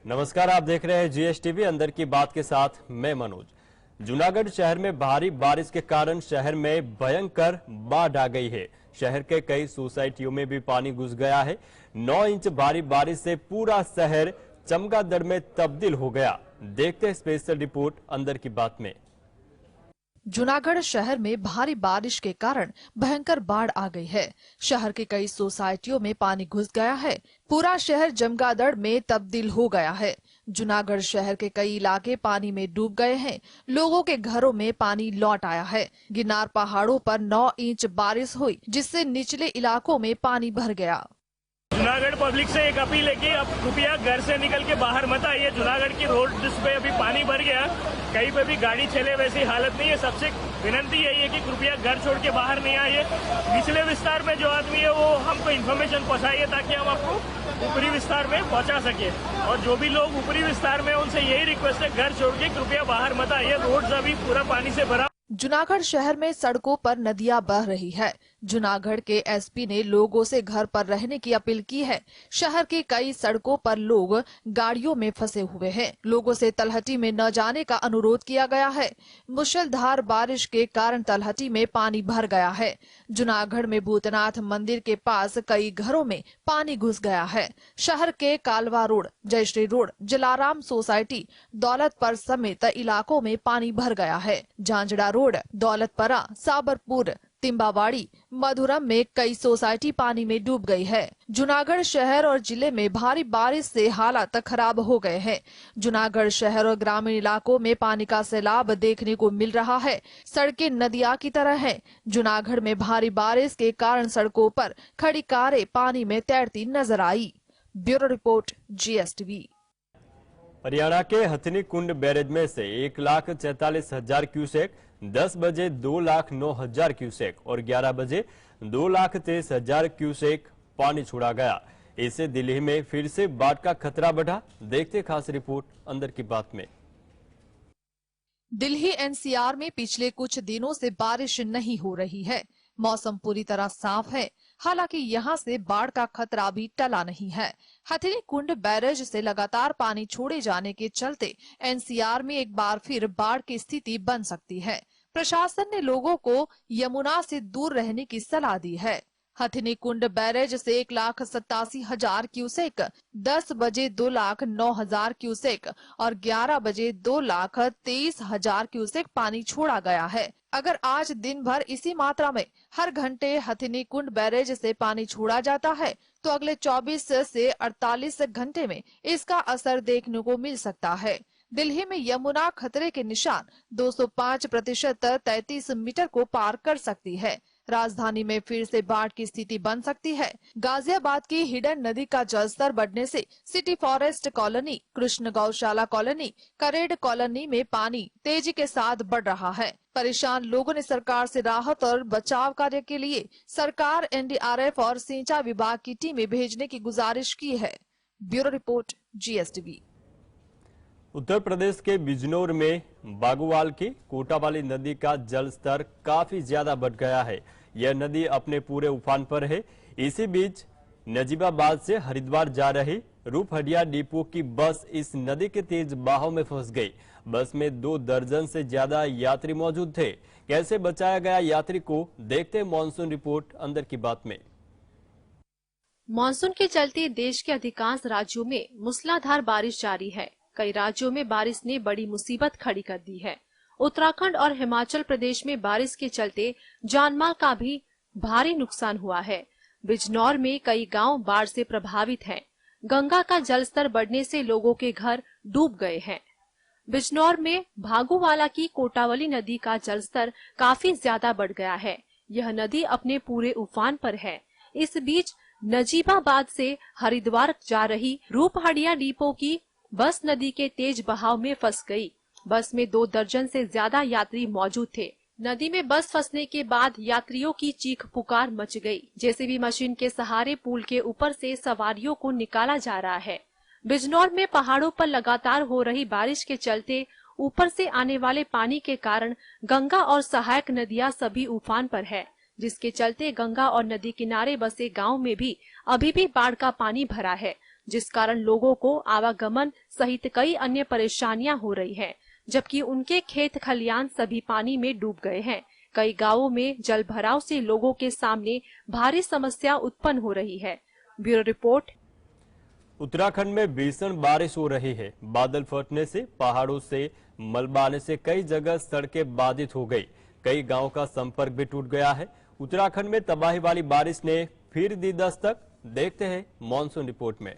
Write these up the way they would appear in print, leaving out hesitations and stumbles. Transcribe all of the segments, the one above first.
नमस्कार, आप देख रहे हैं जीएसटीवी अंदर की बात के साथ मैं मनोज। जूनागढ़ शहर में भारी बारिश के कारण शहर में भयंकर बाढ़ आ गई है। शहर के कई सोसाइटियों में भी पानी घुस गया है। 9 इंच भारी बारिश से पूरा शहर चमगादड़ में तब्दील हो गया। देखते हैं स्पेशल रिपोर्ट अंदर की बात में। जूनागढ़ शहर में भारी बारिश के कारण भयंकर बाढ़ आ गई है। शहर के कई सोसाइटियों में पानी घुस गया है। पूरा शहर चमगादड़ में तब्दील हो गया है। जूनागढ़ शहर के कई इलाके पानी में डूब गए हैं। लोगों के घरों में पानी लौट आया है। गिरनार पहाड़ों पर 9 इंच बारिश हुई, जिससे निचले इलाकों में पानी भर गया। जूनागढ़ पब्लिक से एक अपील है कि अब कृपया घर से निकल के बाहर मत आइए। जूनागढ़ की रोड पे अभी पानी भर गया, कहीं पे भी गाड़ी चले वैसी हालत नहीं है। सबसे विनती यही है कि कृपया घर छोड़ के बाहर नहीं आइए। निचले विस्तार में जो आदमी है वो हमको इन्फॉर्मेशन पहुंचाइए ताकि हम आपको ऊपरी विस्तार में पहुंचा सके। और जो भी लोग ऊपरी विस्तार में उनसे यही रिक्वेस्ट है, घर छोड़ के कृपया बाहर मत आइए। रोड अभी पूरा पानी से भरा। जूनागढ़ शहर में सड़कों पर नदियां बह रही है। जूनागढ़ के एसपी ने लोगों से घर पर रहने की अपील की है। शहर की कई सड़कों पर लोग गाड़ियों में फंसे हुए हैं। लोगों से तलहटी में न जाने का अनुरोध किया गया है। मूसलाधार बारिश के कारण तलहटी में पानी भर गया है। जूनागढ़ में भूतनाथ मंदिर के पास कई घरों में पानी घुस गया है। शहर के Kalwa road, Jayshree road, Jalaram society, Daulatpar समेत इलाकों में पानी भर गया है। झांझड़ा रोड, दौलतपरा, साबरपुर, तिम्बावाड़ी, मधुरम में कई सोसाइटी पानी में डूब गई है। जूनागढ़ शहर और जिले में भारी बारिश से हालात खराब हो गए हैं। जूनागढ़ शहर और ग्रामीण इलाकों में पानी का सैलाब देखने को मिल रहा है। सड़कें नदियां की तरह हैं। जूनागढ़ में भारी बारिश के कारण सड़कों पर खड़ी कारें पानी में तैरती नजर आई। Bureau report, GSTV. हरियाणा के हथनी कुंड बैरेज में से 1,44,000 क्यूसेक, 10 बजे 2,09,000 क्यूसेक और 11 बजे 2,23,000 क्यूसेक पानी छोड़ा गया। इससे दिल्ली में फिर से बाढ़ का खतरा बढ़ा। देखते खास रिपोर्ट अंदर की बात में। दिल्ली एनसीआर में पिछले कुछ दिनों से बारिश नहीं हो रही है। मौसम पूरी तरह साफ है। हालांकि यहां से बाढ़ का खतरा भी टला नहीं है। हथनी कुंड बैरेज से लगातार पानी छोड़े जाने के चलते एनसीआर में एक बार फिर बाढ़ की स्थिति बन सकती है। प्रशासन ने लोगों को यमुना से दूर रहने की सलाह दी है। हथनी कुंड बैरेज से 1,87,000 क्यूसेक, 10 बजे 2,09,000 क्यूसेक और 11 बजे 2,23,000 क्यूसेक पानी छोड़ा गया है। अगर आज दिन भर इसी मात्रा में हर घंटे हथनी कुंड बैरेज से पानी छोड़ा जाता है तो अगले 24 से 48 घंटे में इसका असर देखने को मिल सकता है। दिल्ली में यमुना खतरे के निशान 205% 33 मीटर को पार कर सकती है। राजधानी में फिर से बाढ़ की स्थिति बन सकती है। गाजियाबाद की हिडन नदी का जलस्तर बढ़ने से सिटी फॉरेस्ट कॉलोनी, कृष्ण गौशाला कॉलोनी, करेड कॉलोनी में पानी तेजी के साथ बढ़ रहा है। परेशान लोगों ने सरकार से राहत और बचाव कार्य के लिए सरकार, एनडीआरएफ और सिंचाई विभाग की टीमें भेजने की गुजारिश की है। Bureau report, GSTV. Uttar Pradesh के बिजनौर में बागुवाल की कोटावाली नदी का जलस्तर काफी ज्यादा बढ़ गया है। यह नदी अपने पूरे उफान पर है। इसी बीच नजीबाबाद से हरिद्वार जा रही रूपहडिया डिपो की बस इस नदी के तेज बहाव में फंस गई। बस में 2 दर्जन से ज्यादा यात्री मौजूद थे। कैसे बचाया गया यात्री को, देखते हैं मॉनसून रिपोर्ट अंदर की बात में। मॉनसून के चलते देश के अधिकांश राज्यों में मूसलाधार बारिश जारी है। कई राज्यों में बारिश ने बड़ी मुसीबत खड़ी कर दी है। उत्तराखंड और हिमाचल प्रदेश में बारिश के चलते जानमाल का भी भारी नुकसान हुआ है। बिजनौर में कई गांव बाढ़ से प्रभावित हैं। गंगा का जलस्तर बढ़ने से लोगों के घर डूब गए हैं। बिजनौर में भागूवाला की कोटावली नदी का जलस्तर काफी ज्यादा बढ़ गया है। यह नदी अपने पूरे उफान पर है। इस बीच नजीबाबाद से हरिद्वार जा रही रूपहडिया डिपो की बस नदी के तेज बहाव में फंस गई। बस में 2 दर्जन से ज्यादा यात्री मौजूद थे। नदी में बस फंसने के बाद यात्रियों की चीख पुकार मच गई। जेसीबी मशीन के सहारे पुल के ऊपर से सवारियों को निकाला जा रहा है। बिजनौर में पहाड़ों पर लगातार हो रही बारिश के चलते ऊपर से आने वाले पानी के कारण गंगा और सहायक नदियां सभी उफान पर है, जिसके चलते गंगा और नदी किनारे बसे गाँव में भी अभी भी बाढ़ का पानी भरा है। जिस कारण लोगों को आवागमन सहित कई अन्य परेशानियां हो रही हैं, जबकि उनके खेत खलियान सभी पानी में डूब गए हैं। कई गांवों में जल भराव से लोगों के सामने भारी समस्या उत्पन्न हो रही है। Bureau report. उत्तराखंड में भीषण बारिश हो रही है। बादल फटने से, पहाड़ों से मलबा आने से कई जगह सड़कें बाधित हो गई। कई गांवों का संपर्क भी टूट गया है। उत्तराखंड में तबाही वाली बारिश ने फिर दी दस्तक। देखते हैं मॉनसून रिपोर्ट में।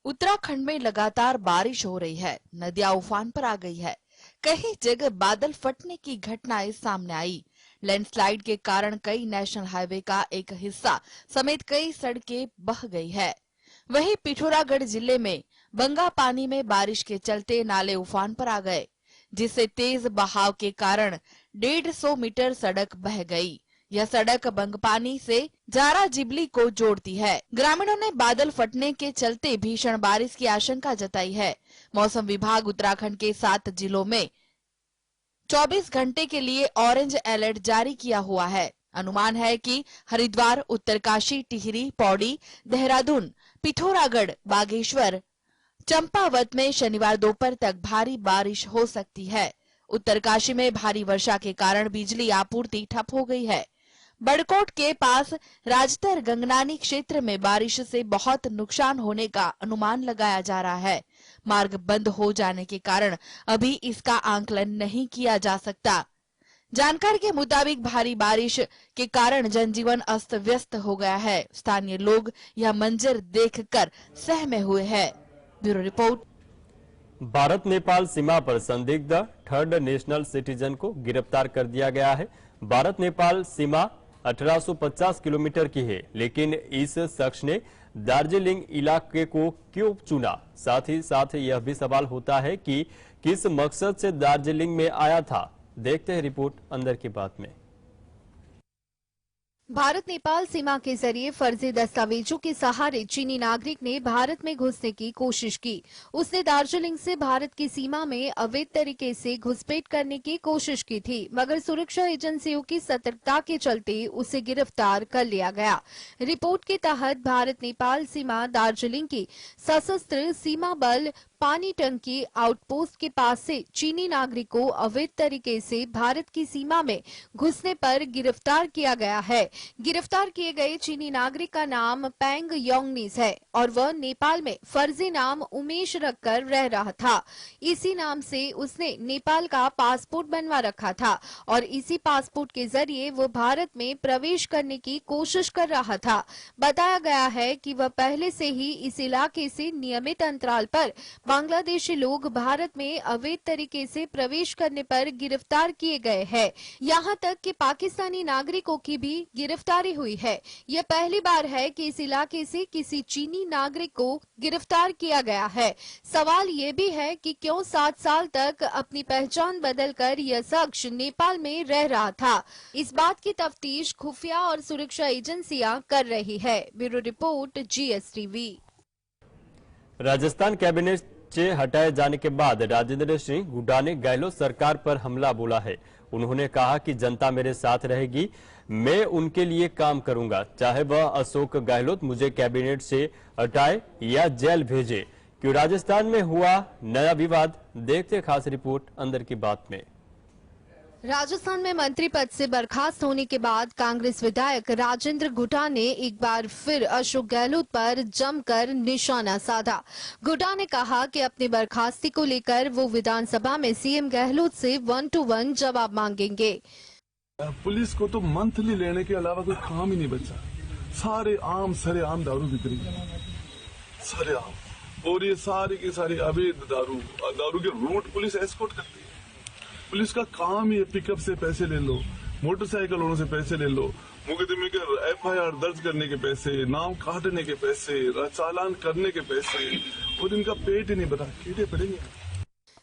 उत्तराखंड में लगातार बारिश हो रही है। नदियां उफान पर आ गई है। कई जगह बादल फटने की घटनाएं सामने आई। लैंडस्लाइड के कारण कई नेशनल हाईवे का एक हिस्सा समेत कई सड़कें बह गई है। वहीं पिथौरागढ़ जिले में बंगा पानी में बारिश के चलते नाले उफान पर आ गए, जिससे तेज बहाव के कारण 150 मीटर सड़क बह गई। यह सड़क बंगपानी से जारा जिबली को जोड़ती है। ग्रामीणों ने बादल फटने के चलते भीषण बारिश की आशंका जताई है। मौसम विभाग उत्तराखंड के 7 जिलों में 24 घंटे के लिए ऑरेंज अलर्ट जारी किया हुआ है। अनुमान है कि हरिद्वार, उत्तरकाशी, टिहरी, पौड़ी, देहरादून, पिथौरागढ़, बागेश्वर, चंपावत में शनिवार दोपहर तक भारी बारिश हो सकती है। उत्तरकाशी में भारी वर्षा के कारण बिजली आपूर्ति ठप हो गई है। बड़कोट के पास राजतर गंगनानी क्षेत्र में बारिश से बहुत नुकसान होने का अनुमान लगाया जा रहा है। मार्ग बंद हो जाने के कारण अभी इसका आंकलन नहीं किया जा सकता। जानकारी के मुताबिक भारी बारिश के कारण जनजीवन अस्त व्यस्त हो गया है। स्थानीय लोग यह मंजर देखकर सहमे हुए हैं। Bureau report. भारत नेपाल सीमा पर संदिग्ध 3rd नेशनल सिटीजन को गिरफ्तार कर दिया गया है। भारत नेपाल सीमा 1850 किलोमीटर की है, लेकिन इस शख्स ने दार्जिलिंग इलाके को क्यों चुना? साथ ही साथ यह भी सवाल होता है कि किस मकसद से दार्जिलिंग में आया था। देखते हैं रिपोर्ट अंदर की बात में। भारत नेपाल सीमा के जरिए फर्जी दस्तावेजों के सहारे चीनी नागरिक ने भारत में घुसने की कोशिश की। उसने दार्जिलिंग से भारत की सीमा में अवैध तरीके से घुसपैठ करने की कोशिश की थी, मगर सुरक्षा एजेंसियों की सतर्कता के चलते उसे गिरफ्तार कर लिया गया। रिपोर्ट के तहत भारत नेपाल सीमा दार्जिलिंग की सशस्त्र सीमा बल पानी टंकी आउटपोस्ट के पास से चीनी नागरिक को अवैध तरीके से भारत की सीमा में घुसने पर गिरफ्तार किया गया है। गिरफ्तार किए गए चीनी नागरिक का नाम पेंग योंगनीस है और वह नेपाल में फर्जी नाम उमेश रखकर रह रहा था। इसी नाम से उसने नेपाल का पासपोर्ट बनवा रखा था और इसी पासपोर्ट के जरिए वो भारत में प्रवेश करने की कोशिश कर रहा था। बताया गया है कि वह पहले से ही इस इलाके से नियमित अंतराल पर बांग्लादेशी लोग भारत में अवैध तरीके से प्रवेश करने पर गिरफ्तार किए गए हैं। यहाँ तक कि पाकिस्तानी नागरिकों की भी गिरफ्तारी हुई है। यह पहली बार है कि इस इलाके से किसी चीनी नागरिक को गिरफ्तार किया गया है। सवाल ये भी है कि क्यों 7 साल तक अपनी पहचान बदलकर यह शख्स नेपाल में रह रहा था। इस बात की तफ्तीश खुफिया और सुरक्षा एजेंसियां कर रही है। Bureau report, GSTV। Rajasthan cabinet से हटाए जाने के बाद राजेंद्र सिंह हुड्डा ने गहलोत सरकार पर हमला बोला है। उन्होंने कहा कि जनता मेरे साथ रहेगी, मैं उनके लिए काम करूंगा, चाहे वह अशोक गहलोत मुझे कैबिनेट से हटाए या जेल भेजे। क्यों राजस्थान में हुआ नया विवाद? देखते खास रिपोर्ट अंदर की बात में। राजस्थान में मंत्री पद से बर्खास्त होने के बाद कांग्रेस विधायक राजेंद्र गुड्डा ने एक बार फिर अशोक गहलोत पर जमकर निशाना साधा। गुड्डा ने कहा कि अपनी बर्खास्ती को लेकर वो विधानसभा में सीएम गहलोत से 1-to-1 जवाब मांगेंगे। पुलिस को तो मंथली लेने के अलावा कोई काम ही नहीं बचा। सरे आम दारू बिक रही है, सरे आम, और ये सारी की सारी अवैध दारू के रूट पुलिस एस्कॉर्ट करती है। पुलिस का काम ही है पिकअप से पैसे ले लो, मोटरसाइकिल वालों से पैसे ले लो, मुकदमे के FIR दर्ज करने के पैसे, नाम काटने के पैसे, चालान करने के पैसे, और इनका पेट ही नहीं भरा, कीड़े पड़ेंगे।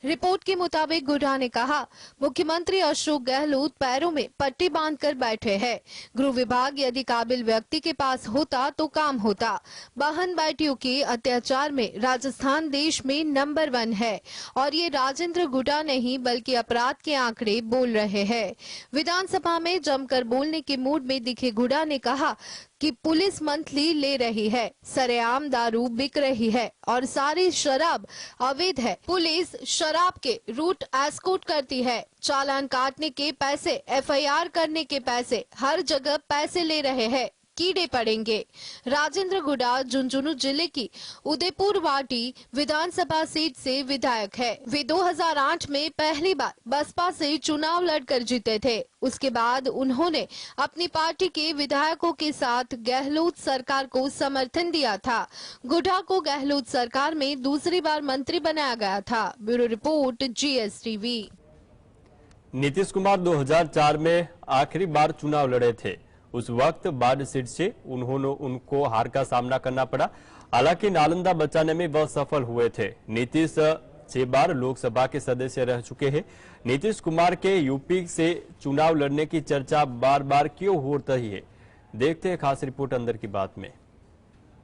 रिपोर्ट के मुताबिक गुड्डा ने कहा, मुख्यमंत्री अशोक गहलोत पैरों में पट्टी बांधकर बैठे हैं। गृह विभाग यदि काबिल व्यक्ति के पास होता तो काम होता। बहन बेटियों के अत्याचार में राजस्थान देश में नंबर 1 है और ये राजेंद्र गुड्डा नहीं बल्कि अपराध के आंकड़े बोल रहे हैं। विधानसभा में जमकर बोलने के मूड में दिखे गुड्डा ने कहा, कि पुलिस मंथली ले रही है, सरेआम दारू बिक रही है और सारी शराब अवैध है। पुलिस शराब के रूट एस्कॉर्ट करती है। चालान काटने के पैसे, FIR करने के पैसे, हर जगह पैसे ले रहे हैं। कीड़े पड़ेंगे। राजेंद्र गुडा झुंझुनू जिले की उदयपुर वाटी विधानसभा सीट से विधायक है। वे 2008 में पहली बार बसपा से चुनाव लड़कर जीते थे। उसके बाद उन्होंने अपनी पार्टी के विधायकों के साथ गहलोत सरकार को समर्थन दिया था। गुडा को गहलोत सरकार में दूसरी बार मंत्री बनाया गया था। Bureau report, GSTV। Nitish Kumar 2004 में आखिरी बार चुनाव लड़े थे। उस वक्त बाढ़ सीट से उनको हार का सामना करना पड़ा। हालांकि नालंदा बचाने में वह सफल हुए थे। नीतीश 6 बार लोकसभा के सदस्य रह चुके हैं। नीतीश कुमार के यूपी से चुनाव लड़ने की चर्चा बार बार क्यों हो रही है, देखते हैं खास रिपोर्ट अंदर की बात में।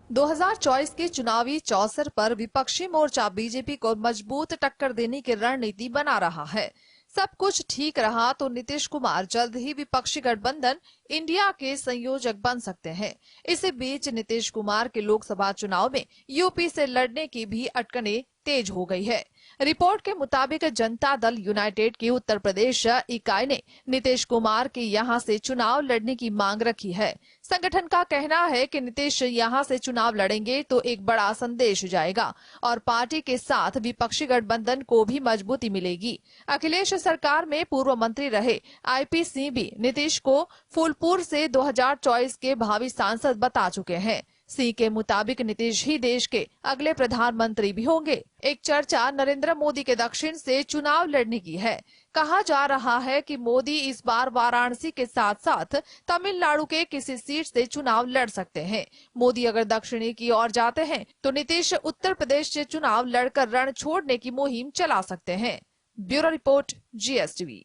2024 के चुनावी चौसर पर विपक्षी मोर्चा बीजेपी को मजबूत टक्कर देने की रणनीति बना रहा है। सब कुछ ठीक रहा तो नीतीश कुमार जल्द ही विपक्षी गठबंधन इंडिया के संयोजक बन सकते हैं। इसी बीच नीतीश कुमार के लोकसभा चुनाव में यूपी से लड़ने की भी अटकनें तेज हो गई है। रिपोर्ट के मुताबिक जनता दल यूनाइटेड की उत्तर प्रदेश इकाई ने नीतीश कुमार के यहां से चुनाव लड़ने की मांग रखी है। संगठन का कहना है कि नीतीश यहां से चुनाव लड़ेंगे तो एक बड़ा संदेश जाएगा और पार्टी के साथ विपक्षी गठबंधन को भी मजबूती मिलेगी। अखिलेश सरकार में पूर्व मंत्री रहे IP सिंह भी नीतीश को फूलपुर से 2024 के भावी सांसद बता चुके हैं। सिंह के मुताबिक नीतीश ही देश के अगले प्रधानमंत्री भी होंगे। एक चर्चा नरेंद्र मोदी के दक्षिण से चुनाव लड़ने की है। कहा जा रहा है कि मोदी इस बार वाराणसी के साथ साथ तमिलनाडु के किसी सीट से चुनाव लड़ सकते हैं। मोदी अगर दक्षिणी की ओर जाते हैं तो नीतीश उत्तर प्रदेश से चुनाव लड़कर रण छोड़ने की मुहिम चला सकते हैं। Bureau report, GSTV।